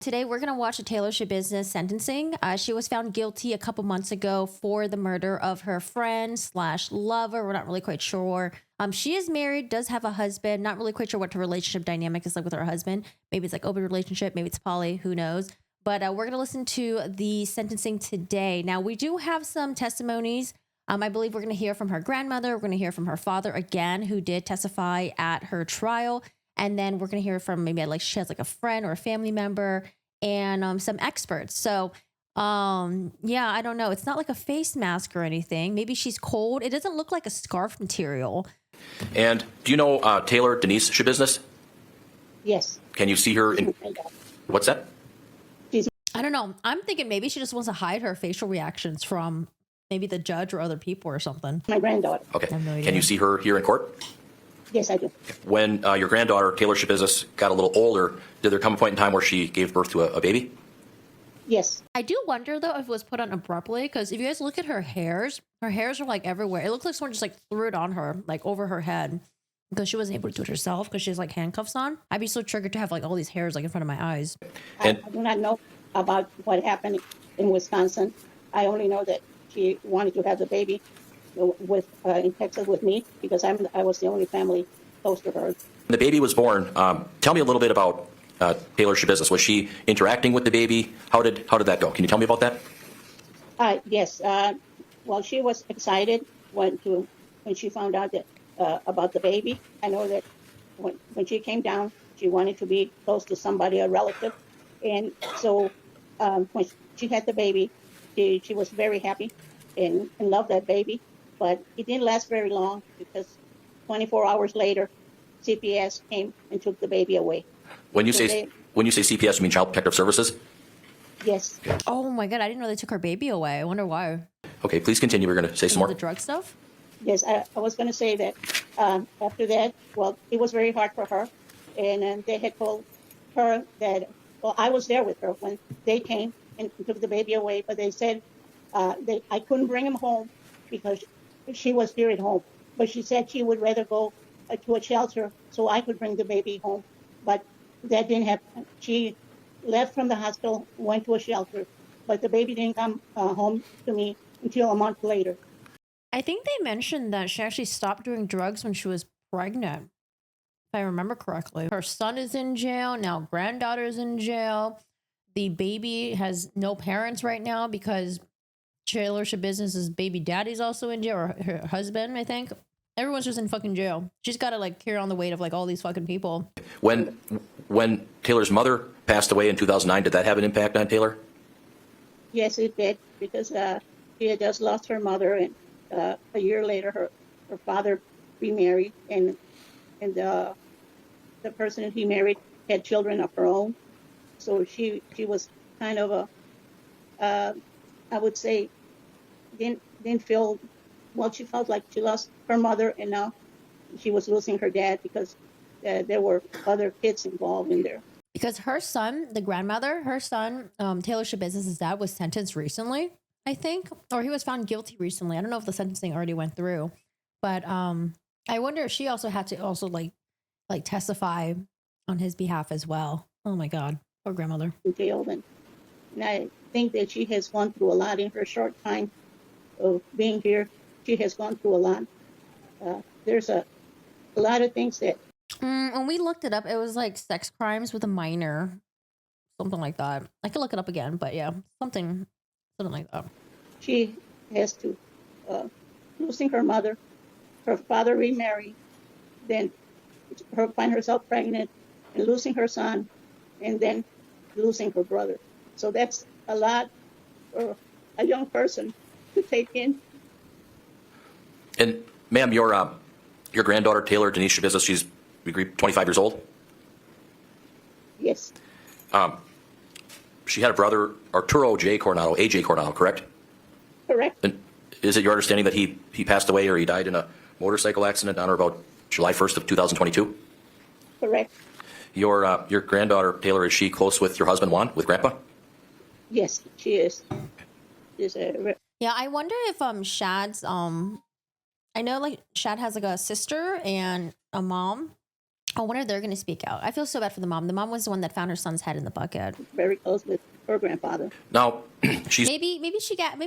Today, we're going to watch a Taylor Schabusiness sentencing. She was found guilty a couple months ago for the murder of her friend slash lover. We're not really quite sure. She is married, does have a husband. Not really quite sure what her relationship dynamic is like with her husband. Maybe it's like open relationship. Maybe it's poly. Who knows? But we're going to listen to the sentencing today. Now, we do have some testimonies. I believe we're going to hear from her grandmother. We're going to hear from her father again, who did testify at her trial. And then we're going to hear from maybe like she has like a friend or a family member and some experts. So, yeah, I don't know. It's not like a face mask or anything. Maybe she's cold. It doesn't look like a scarf material. And do you know Taylor Denise Schabusiness? Yes. Can you see her in... What's that? I don't know. I'm thinking maybe she just wants to hide her facial reactions from maybe the judge or other people or something. My granddaughter. Okay. I have no idea. Can you see her here in court? Yes, I do. When your granddaughter, Taylor Schabusiness, got a little older, did there come a point in time where she gave birth to a baby? Yes. I do wonder, though, if it was put on abruptly, because if you guys look at her hairs are like everywhere. It looks like someone just like threw it on her, like over her head, because she wasn't able to do it herself because she has like handcuffs on. I'd be so triggered to have like all these hairs like in front of my eyes. I do not know about what happened in Wisconsin. I only know that she wanted to have the baby with in Texas with me because I was the only family close to her. When the baby was born, tell me a little bit about Taylor Schabusiness. Was she interacting with the baby? How did that go? Can you tell me about that? Yes. Well, she was excited when she found out that about the baby. I know that when she came down, she wanted to be close to somebody, a relative, and so when she had the baby, she was very happy and loved that baby. But it didn't last very long because 24 hours later, CPS came and took the baby away. When you say CPS, you mean Child Protective Services? Yes. Okay. Oh my God, I didn't know they took her baby away. I wonder why. Okay, please continue. We're going to say some more. The drug stuff? Yes, I was going to say that after that, well, it was very hard for her. And they had told her that, well, I was there with her when they came and took the baby away, but they said I couldn't bring him home because she was here at home. But she said she would rather go to a shelter so I could bring the baby home. But that didn't happen. She left from the hospital, went to a shelter, but the baby didn't come home to me until a month later. I think they mentioned that she actually stopped doing drugs when she was pregnant, if I remember correctly. Her son is in jail. Now granddaughter's in jail. The baby has no parents right now because Taylor Schabusiness's baby daddy's also in jail, or her husband, I think. Everyone's just in fucking jail. She's got to like carry on the weight of like all these fucking people. When Taylor's mother passed away in 2009, did that have an impact on Taylor? Yes, it did, because she had just lost her mother, and a year later her father remarried, and the person that he married had children of her own. So she was kind of I would say, didn't feel, well, she felt like she lost her mother, and now she was losing her dad because there were other kids involved in there. Because her son, the grandmother, her son, Taylor Schabusiness's dad, was sentenced recently, I think, or he was found guilty recently. I don't know if the sentencing already went through, but I wonder if she also had to also like testify on his behalf as well. Oh my God, poor grandmother. And I think that she has gone through a lot in her short time of being here. She has gone through a lot. There's a lot of things that. When we looked it up, it was like sex crimes with a minor, something like that. I could look it up again, but yeah, something like that. She has to losing her mother, her father remarried, then find herself pregnant, and losing her son, and then losing her brother. So that's a lot for a young person to take in. And ma'am, your granddaughter Taylor Denise Schabusiness, she's 25 years old. Yes. She had a brother, Arturo AJ Coronado, correct? Correct. And is it your understanding that he passed away or he died in a motorcycle accident on or about July 1st of 2022? Correct. Your granddaughter Taylor, is she close with your husband Juan, with Grandpa? Yes, she is. Yeah, I wonder if Shad's I know like Shad has like a sister and a mom. Oh, when are they going to speak out? I feel so bad for the mom. The mom was the one that found her son's head in the bucket. Very close with her grandfather. Now, she's Maybe she got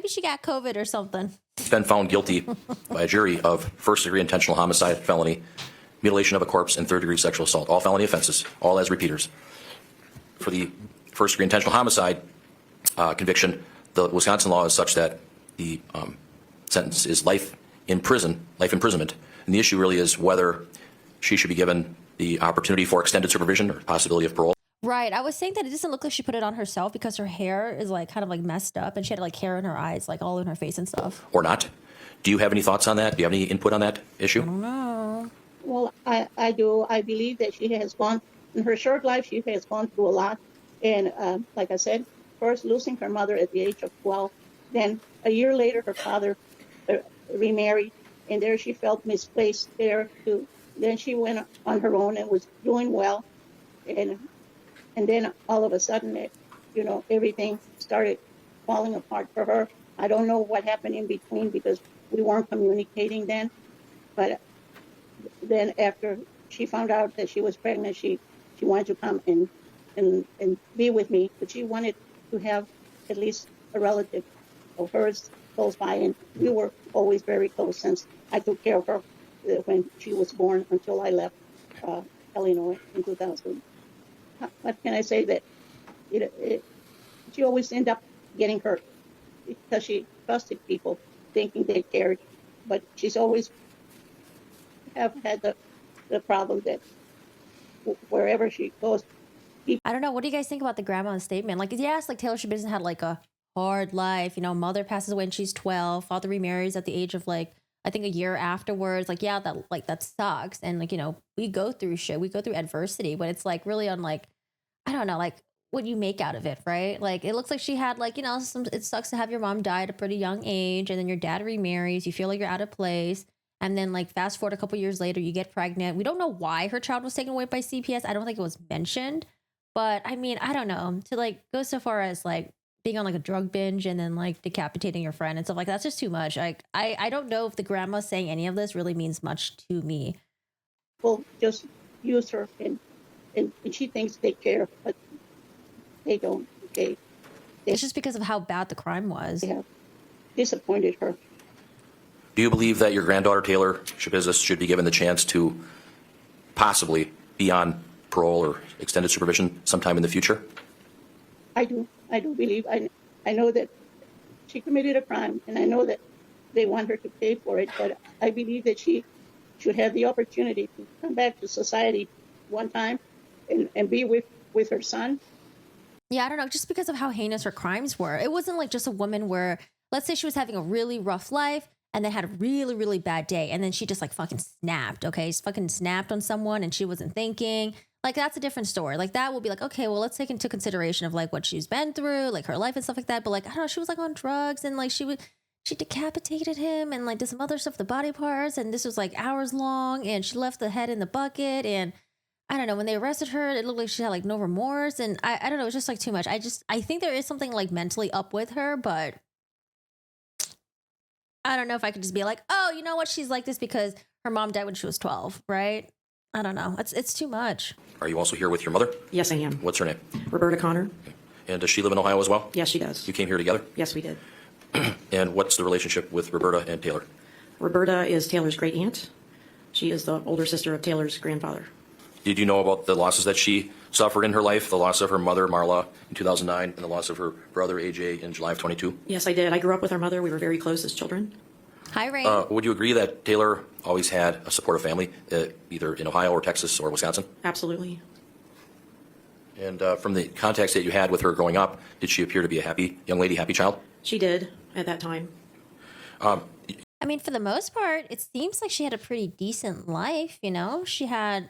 COVID or something. been found guilty by a jury of first-degree intentional homicide, felony, mutilation of a corpse, and third-degree sexual assault. All felony offenses, all as repeaters. For the first-degree intentional homicide conviction, the Wisconsin law is such that the sentence is life imprisonment. And the issue really is whether she should be given the opportunity for extended supervision or possibility of parole. Right. I was saying that it doesn't look like she put it on herself because her hair is like kind of like messed up and she had like hair in her eyes, like all in her face and stuff. Or not. Do you have any thoughts on that? Do you have any input on that issue? I don't know. Well, I do. I believe that she has gone, in her short life, she has gone through a lot. And like I said, first losing her mother at the age of 12. Then a year later, her father remarried. And there she felt misplaced there too. Then she went on her own and was doing well. And then all of a sudden, everything started falling apart for her. I don't know what happened in between because we weren't communicating then. But then after she found out that she was pregnant, she wanted to come and be with me. But she wanted to have at least a relative of hers close by. And we were always very close since I took care of her when she was born until I left Illinois in 2000. What can I say that she always ended up getting hurt because she trusted people thinking they cared, but she's always have had the problem that wherever she goes. I don't know. What do you guys think about the grandma's statement? Like, yes, like Taylor Schabusiness had like a hard life. Mother passes away when she's 12. Father remarries at the age of like, I think a year afterwards. Like, yeah, that sucks. And like, we go through shit. We go through adversity, but it's like really on like, I don't know, like what you make out of it, right? Like it looks like she had like, it sucks to have your mom die at a pretty young age and then your dad remarries. You feel like you're out of place. And then like fast forward a couple years later, you get pregnant. We don't know why her child was taken away by CPS. I don't think it was mentioned, but I mean, I don't know, to like go so far as like being on like a drug binge and then like decapitating your friend and stuff like that's just too much. Like I don't know if the grandma saying any of this really means much to me. Well, just use her and she thinks they care, but they don't. It's just because of how bad the crime was. They have disappointed her. Do you believe that your granddaughter, Taylor Schabusiness, should be given the chance to possibly be on parole or extended supervision sometime in the future? I do believe. I know that she committed a crime, and I know that they want her to pay for it, but I believe that she should have the opportunity to come back to society one time and be with her son. Yeah, I don't know, just because of how heinous her crimes were. It wasn't like just a woman where, let's say she was having a really rough life and then had a really, really bad day. And then she just like fucking snapped, okay? She fucking snapped on someone and she wasn't thinking. Like, that's a different story. Like, that will be like, okay, well, let's take into consideration of like what she's been through, like her life and stuff like that. But like, I don't know, she was like on drugs and like she decapitated him and like did some other stuff, the body parts. And this was like hours long and she left the head in the bucket. And I don't know, when they arrested her, it looked like she had like no remorse. And I don't know, it's just like too much. I think there is something like mentally up with her, but I don't know if I could just be like, oh, you know what? She's like this because her mom died when she was 12, right? I don't know. It's too much. Are you also here with your mother? Yes, I am. What's her name? Roberta Connor. And does she live in Ohio as well? Yes, she does. You came here together? Yes, we did. And what's the relationship with Roberta and Taylor? Roberta is Taylor's great aunt. She is the older sister of Taylor's grandfather. Did you know about the losses that she suffered in her life? The loss of her mother, Marla, in 2009, and the loss of her brother, AJ, in July of 22? Yes, I did. I grew up with her mother. We were very close as children. Hi, Ray. Would you agree that Taylor always had a supportive family, either in Ohio or Texas or Wisconsin? Absolutely. And from the contacts that you had with her growing up, did she appear to be a happy young lady, happy child? She did at that time. I mean, for the most part, it seems like she had a pretty decent life, She had,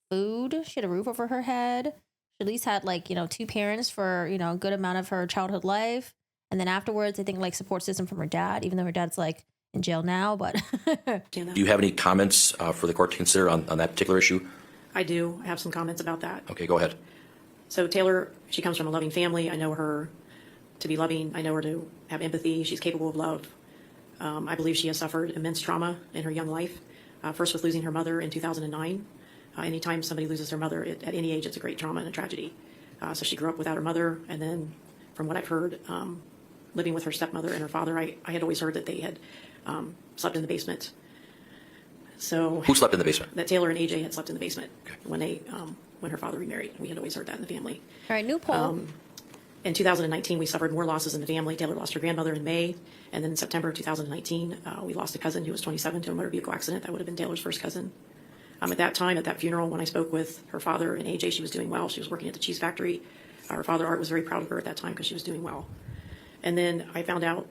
food. She had a roof over her head. She at least had, like, two parents for, a good amount of her childhood life. And then afterwards, I think, like, support system from her dad, even though her dad's, like, in jail now. But do you have any comments for the court to consider on that particular issue? I do have some comments about that. Okay, go ahead. So Taylor, she comes from a loving family. I know her to be loving. I know her to have empathy. She's capable of love. I believe she has suffered immense trauma in her young life, first with losing her mother in 2009. Anytime somebody loses their mother at any age, it's a great trauma and a tragedy. So she grew up without her mother, and then from what I've heard, living with her stepmother and her father, I had always heard that they had slept in the basement. So Who slept in the basement? that Taylor and AJ had slept in the basement when her father remarried. We had always heard that in the family. All right, new poll. In 2019, we suffered more losses in the family. Taylor lost her grandmother in May, and then in September of 2019, we lost a cousin who was 27 to a motor vehicle accident. That would have been Taylor's first cousin. At that time, at that funeral, when I spoke with her father and AJ, she was doing well. She was working at the cheese factory. Her father, Art, was very proud of her at that time because she was doing well. And then I found out,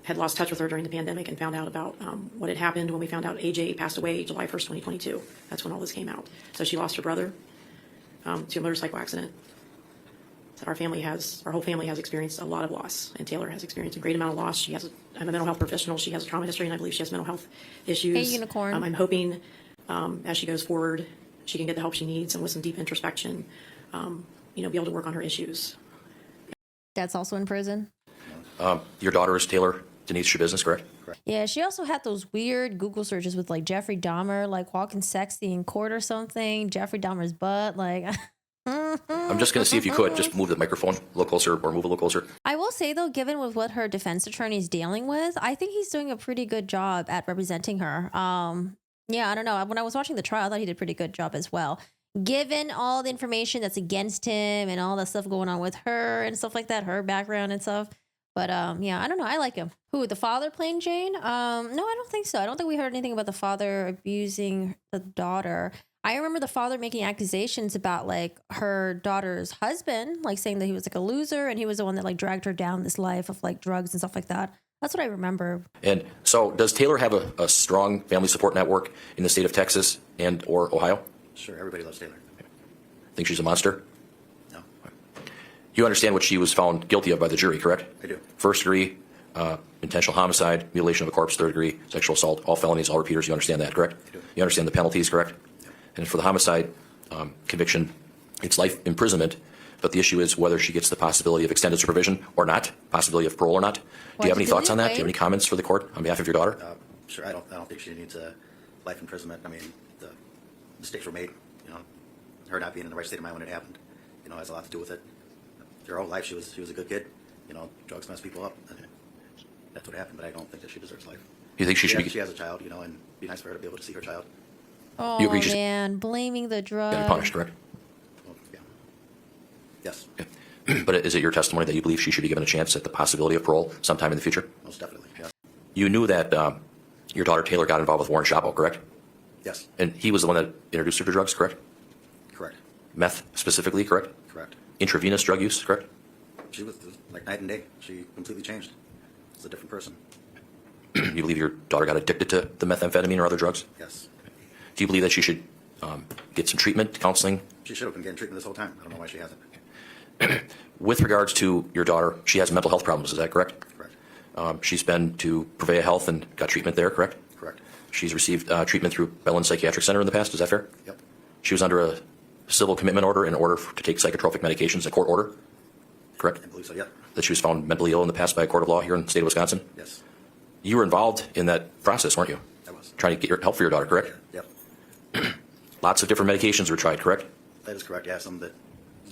had lost touch with her during the pandemic, and found out about what had happened when we found out AJ passed away July 1st, 2022. That's when all this came out. So she lost her brother to a motorcycle accident. So our whole family has experienced a lot of loss, and Taylor has experienced a great amount of loss. I'm a mental health professional. She has a trauma history, and I believe she has mental health issues. Hey, Unicorn. I'm hoping as she goes forward, she can get the help she needs, and with some deep introspection, be able to work on her issues. That's also in prison. Your daughter is Taylor Denise Schabusiness, correct? Yeah, she also had those weird Google searches with like Jeffrey Dahmer, like walking sexy in court or something. Jeffrey Dahmer's butt, like. I'm just going to see if you could just move the microphone a little closer or move a little closer. I will say, though, given with what her defense attorney is dealing with, I think he's doing a pretty good job at representing her. Yeah, I don't know. When I was watching the trial, I thought he did a pretty good job as well. Given all the information that's against him and all the stuff going on with her and stuff like that, her background and stuff. But yeah, I don't know. I like him. Who, the father playing Jane? No, I don't think so. I don't think we heard anything about the father abusing the daughter. I remember the father making accusations about like her daughter's husband, like saying that he was like a loser and he was the one that like dragged her down this life of like drugs and stuff like that. That's what I remember. And so does Taylor have a strong family support network in the state of Texas and or Ohio? Sure, everybody loves Taylor. Think she's a monster? No, You understand what she was found guilty of by the jury, correct? I do. First degree, intentional homicide, mutilation of a corpse, third degree, sexual assault, all felonies, all repeaters. You understand that, correct? I do. You understand the penalties, correct? Yeah. And for the homicide conviction, it's life imprisonment. But the issue is whether she gets the possibility of extended supervision or not, possibility of parole or not. Do you have any thoughts on that? Do you have any comments for the court on behalf of your daughter? Sure, I don't think she needs a life imprisonment. I mean, the mistakes were made. Her not being in the right state of mind when it happened, has a lot to do with it. Her whole life, she was a good kid. Drugs mess people up. And that's what happened. But I don't think that she deserves life. You think she should be? She has a child, and it'd be nice for her to be able to see her child. Oh, You agree she's man, blaming the drug. getting punished, correct? Well, yeah. Yes, But is it your testimony that you believe she should be given a chance at the possibility of parole sometime in the future? most definitely. Yes. You knew that your daughter Taylor got involved with Warren Szabo, correct? Yes. And he was the one that introduced her to drugs, correct? Correct. Meth specifically, correct? Correct. Intravenous drug use, correct? She was like night and day. She completely changed. She's a different person. You believe your daughter got addicted to the methamphetamine or other drugs? Yes. Do you believe that she should get some treatment, counseling? She should have been getting treatment this whole time. I don't know why she hasn't. With regards to your daughter, she has mental health problems, is that correct? Correct. She's been to Purveya Health and got treatment there, correct? Correct. She's received treatment through Bellin Psychiatric Center in the past, is that fair? Yep. She was under a civil commitment order in order to take psychotropic medications, a court order, correct? I believe so. Yep. That she was found mentally ill in the past by a court of law here in the state of Wisconsin? Yes. You were involved in that process, weren't you? I was. Trying to get your help for your daughter, correct? Yep. Lots of different medications were tried, correct? That is correct. Yeah, some that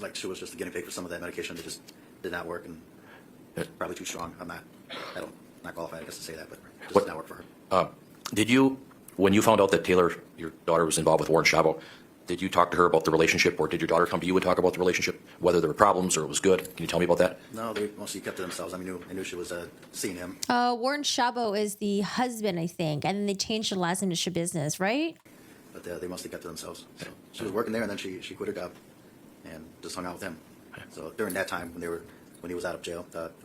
like she was just a guinea pig for some of that medication that just did not work and probably too strong. Not qualified, I guess, to say that, but just did not work for her. Did you, when you found out that Taylor, your daughter, was involved with Warren Szabo, did you talk to her about the relationship, or did your daughter come to you and talk about the relationship, whether there were problems or it was good? Can you tell me about that? No, they mostly kept to themselves. I knew she was seeing him, Warren Szabo is the husband, I think, and then they changed the last name to Schabusiness, right? but they mostly kept to themselves. So she was working there, and then she quit her job and just hung out with him. So during that time when he was out of jail,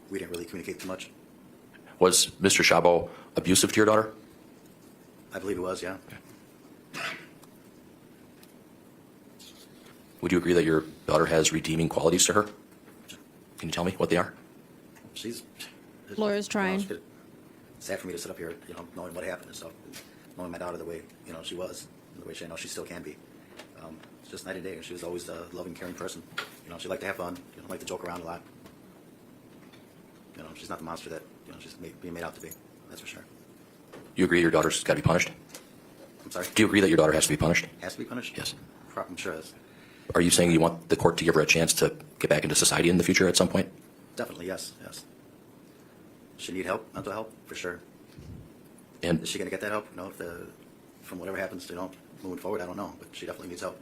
we didn't really communicate too much. Was Mr. Szabo abusive to your daughter? I believe it was, yeah. Would you agree that your daughter has redeeming qualities to her? Can you tell me what they are? She's Laura's trying. It's sad for me to sit up here, knowing what happened and stuff, and knowing my daughter the way she was, and the way she still can be. It's just night and day. She was always a loving, caring person. She liked to have fun. Liked to joke around a lot. She's not the monster that she's being made out to be. That's for sure. You agree your daughter's got to be punished? I'm sorry. Do you agree that your daughter has to be punished? Has to be punished? Yes. I'm sure it is. Are you saying you want the court to give her a chance to get back into society in the future at some point? Definitely, yes, yes. She need help, mental help, for sure. And Is she going to get that help? You know, from whatever happens, moving forward, I don't know, but she definitely needs help.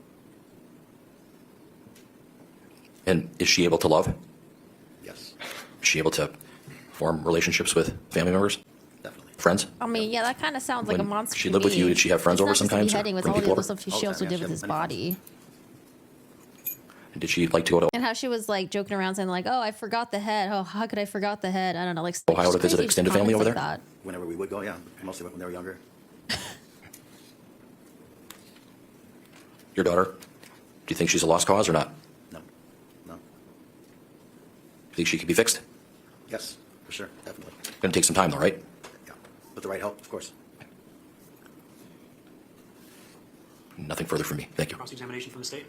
and is she able to love? Yes, Is she able to form relationships with family members, definitely. friends? I mean, yeah, that kind of sounds like a When monster. she to lived with me. you, did she have friends It's over not just the sometimes, or beheading with bring all the people other over? stuff All she the also time, yeah, did with she his had many body. And did she like to go to And how she was like joking around saying like, "Oh, I forgot the head. Oh, how could I forgot the head?" I don't know, like Ohio just to visit crazy extended family comments over like there? that. Whenever we would go, yeah, mostly when they were younger. your daughter? Do you think she's a lost cause or not? No, no. Do you think she could be fixed? Yes, for sure, definitely. Going to take some time though, right? Yeah, with the right help, of course. Nothing further from me. Thank you. Cross-examination from the state.